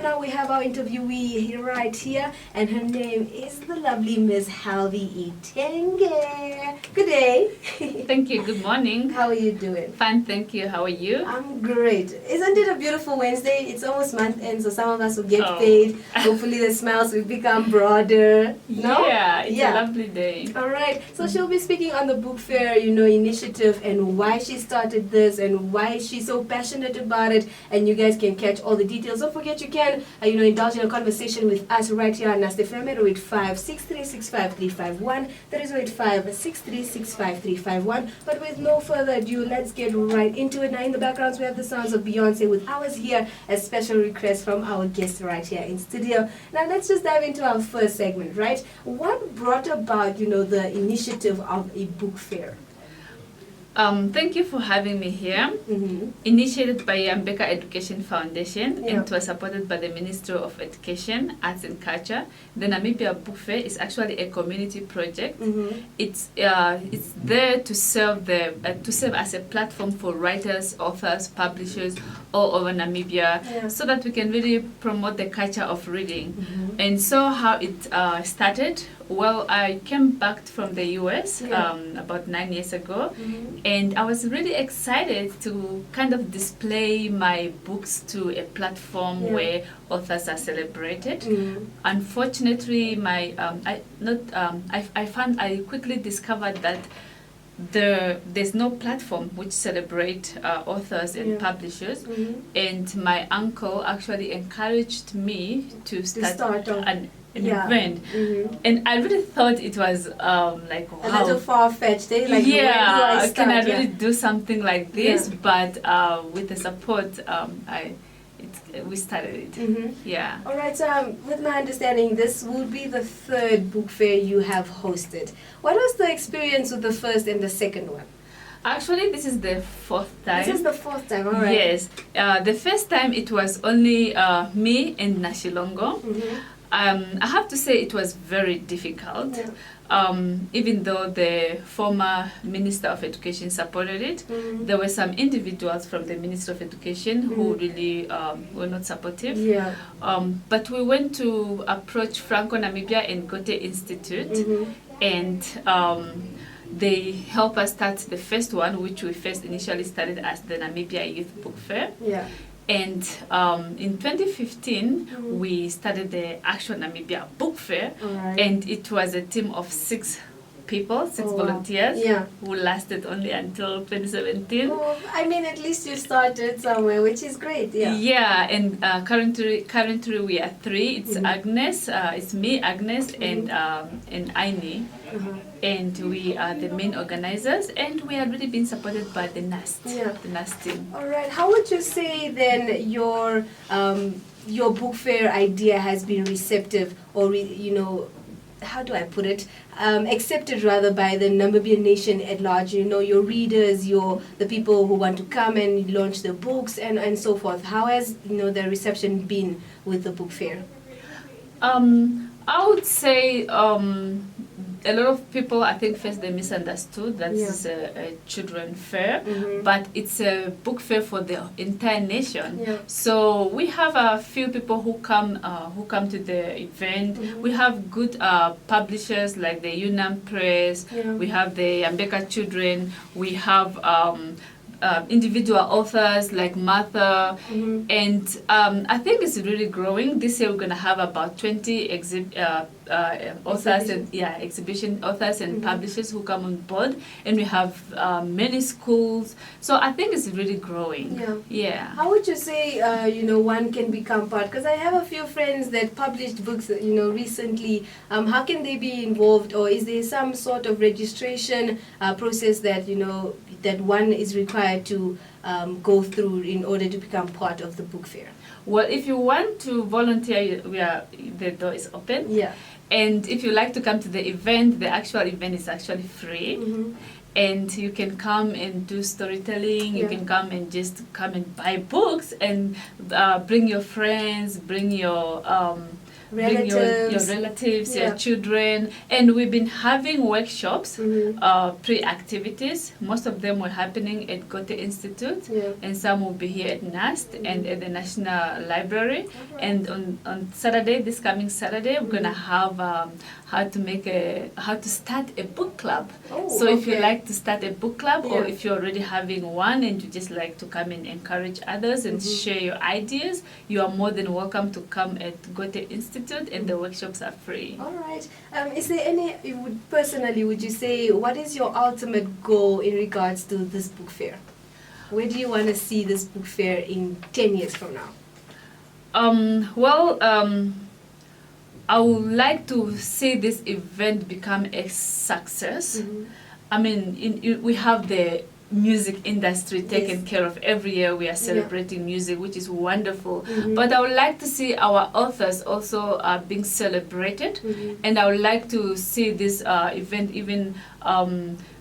Now we have our interviewee right here, and her name is the lovely Miss Halvi Itenge. Good day. Thank you. Good morning. How are you doing? Fine, thank you. How are you? I'm great. Isn't it a beautiful Wednesday? It's almost month end, so some of us will get paid. Hopefully the smiles will become broader. No? Yeah, it's a lovely day. All right. So she'll be speaking on the book fair, initiative and why she started this and why she's so passionate about it. And you guys can catch all the details. Don't forget you can, indulge in a conversation with us right here on Nast FM at 085-6365351. That is 085-6365351. But with no further ado, let's get right into it. Now in the backgrounds we have the sounds of Beyonce with Ours Here, a special request from our guest right here in studio. Now let's just dive into our first segment, right? What brought about, the initiative of a book fair? Thank you for having me here. Initiated by Yambeka Education Foundation and it was supported by the Ministry of Education, Arts and Culture. The Namibia Book Fair is actually a community project. It's there to serve as a platform for writers, authors, publishers all over Namibia, so that we can really promote the culture of reading. And so how it started. Well, I came back from the US about 9 years ago, and I was really excited to kind of display my books to a platform where authors are celebrated. Unfortunately, I quickly discovered that there's no platform which celebrate authors and publishers, and my uncle actually encouraged me to start an event, and I really thought it was like, wow, a little far-fetched, eh? Like, can I really do something like this? But with the support, we started it. All right, so with my understanding, this will be the third book fair you have hosted. What was the experience with the first and the second one? Actually, this is the fourth time. This is the fourth time, all right. Yes. The first time it was only me and Nashilongo. I have to say it was very difficult. Even though the former Minister of Education supported it, there were some individuals from the Ministry of Education who really were not supportive. But we went to approach Franco Namibia and Goethe Institute, and they helped us start the first one, which we first initially started as the Namibia Youth Book Fair. And in 2015, we started the actual Namibia Book Fair, and it was a team of 6 people, 6 volunteers, who lasted only until 2017. I mean, at least you started somewhere, which is great. And currently we are 3. It's Agnes, it's me, Agnes, and Aini. And we are the main organizers, and we have really been supported by the NAST, the NAST team. All right. How would you say then your book fair idea has been receptive, or how do I put it? Accepted rather by the Namibian nation at large. Your readers, the people who want to come and launch the books and so forth. How has the reception been with the book fair? I would say a lot of people, I think, first they misunderstood that this is a children fair, but it's a book fair for the entire nation. So we have a few people who come to the event. We have good publishers like the Yunnan Press. We have the Yambeka Children. We have individual authors like Martha, and I think it's really growing. This year we're going to have about 20 authors and exhibition authors and publishers who come on board, and we have many schools. So I think it's really growing. How would you say one can become part? Because I have a few friends that published books recently. How can they be involved, or is there some sort of registration process that that one is required to go through in order to become part of the book fair? Well, if you want to volunteer, the door is open. And if you like to come to the event, the actual event is actually free. And you can come and do storytelling. You can come and buy books and bring your friends, bring your bring your relatives, your children. And we've been having workshops, pre-activities. Most of them were happening at Goethe Institute, and some will be here at NAST and at the National Library. And on Saturday, this coming Saturday, we're gonna have how to start a book club. So if you like to start a book club, or if you're already having one and you just like to come and encourage others and share your ideas, you are more than welcome to come at Goethe Institute, and the workshops are free. All right. Is there any, personally, would you say, what is your ultimate goal in regards to this book fair? Where do you want to see this book fair in 10 years from now? I would like to see this event become a success. I mean, we have the music industry taken care of. Every year we are celebrating music, which is wonderful. But I would like to see our authors also being celebrated, and I would like to see this event even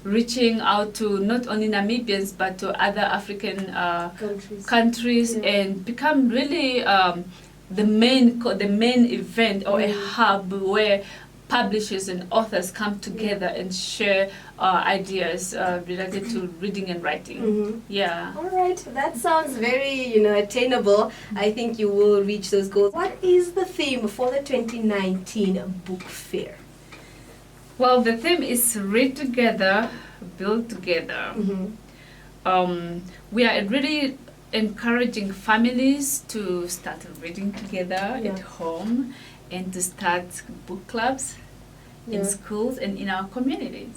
reaching out to not only Namibians but to other African countries and become really the main event, or a hub where publishers and authors come together and share ideas related to reading and writing. Yeah. All right, that sounds very attainable. I think you will reach those goals. What is the theme for the 2019 book fair? Well, the theme is read together, build together. We are really encouraging families to start reading together at home, and to start book clubs in schools and in our communities.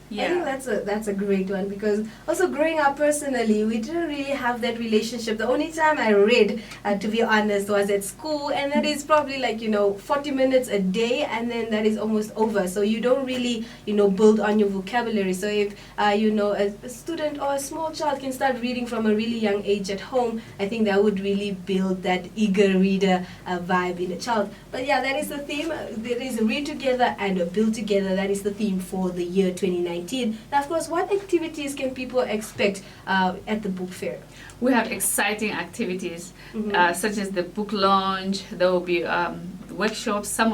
I think that's a great one, because also growing up personally, we didn't really have that relationship. The only time I read, to be honest, was at school, and that is probably like 40 minutes a day, and then that is almost over. So you don't really build on your vocabulary. So if a student or a small child can start reading from a really young age at home, I think that would really build that eager reader vibe in a child. But yeah, that is the theme. There is read together and build together. That is the theme for the year 2019. Now, of course, what activities can people expect at the book fair? We have exciting activities such as the book launch. There will be workshops. Some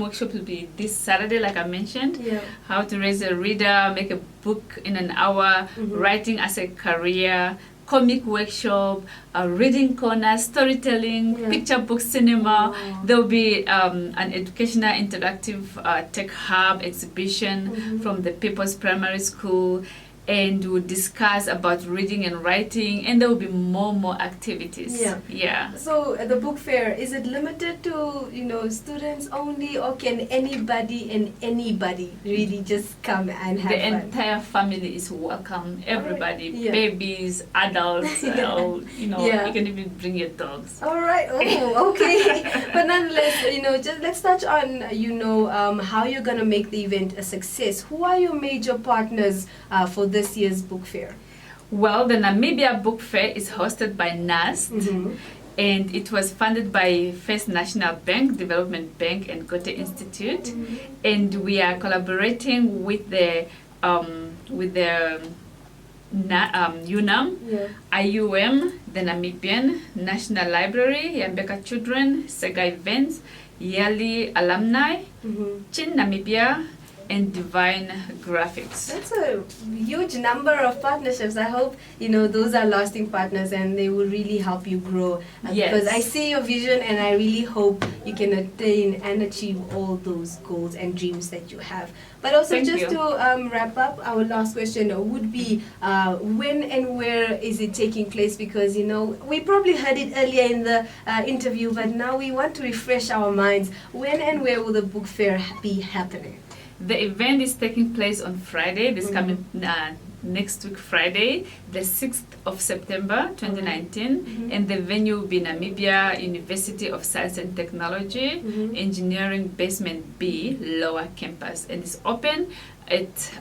workshops will be this Saturday, like I mentioned. How to raise a reader, make a book in an hour, writing as a career, comic workshop, reading corner, storytelling, picture book cinema. There will be an educational interactive tech hub exhibition from the People's Primary School, and we'll discuss about reading and writing, and there will be more activities. So the book fair, is it limited to students only, or can anybody really just come and have fun? The entire family is welcome. Everybody, babies, adults, you can even bring your dogs. All right. Oh, okay. But nonetheless, just let's touch on how you're gonna make the event a success. Who are your major partners for this year's book fair? Well, the Namibia Book Fair is hosted by NAST, and it was funded by First National Bank, Development Bank, and Goethe Institute, and we are collaborating with the UNAM, IUM, the Namibian National Library, Yambeka Children, Sega Events, Yali Alumni, Chin Namibia, and Divine Graphics. That's a huge number of partnerships. I hope those are lasting partners, and they will really help you grow. Because I see your vision, and I really hope you can attain and achieve all those goals and dreams that you have. But also, to wrap up, our last question would be, when and where is it taking place? Because we probably heard it earlier in the interview, but now we want to refresh our minds. When and where will the book fair be happening? The event is taking place on Friday, this coming next week Friday, the 6th of September 2019, and the venue will be Namibia University of Science and Technology, Engineering Basement B, Lower Campus, and it's open at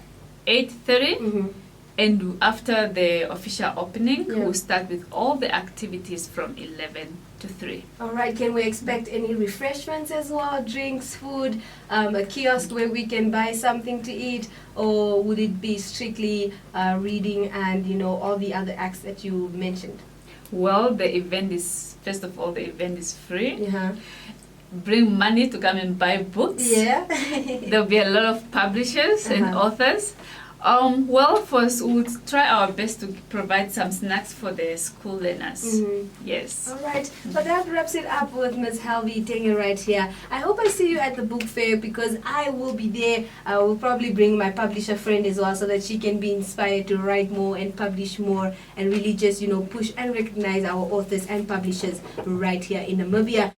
8:30. And after the official opening, we'll start with all the activities from 11 to 3. All right, can we expect any refreshments as well, drinks, food, a kiosk where we can buy something to eat, or would it be strictly reading and all the other acts that you mentioned? Well, the event is, first of all, the event is free. bring money to come and buy books. Yeah. There'll be a lot of publishers and authors. Well, first we'll try our best to provide some snacks for the school learners. Yes. All right. But that wraps it up with Ms. Helvi Tenga right here. I hope I see you at the book fair because I will be there. I will probably bring my publisher friend as well so that she can be inspired to write more and publish more and really just, push and recognize our authors and publishers right here in Namibia.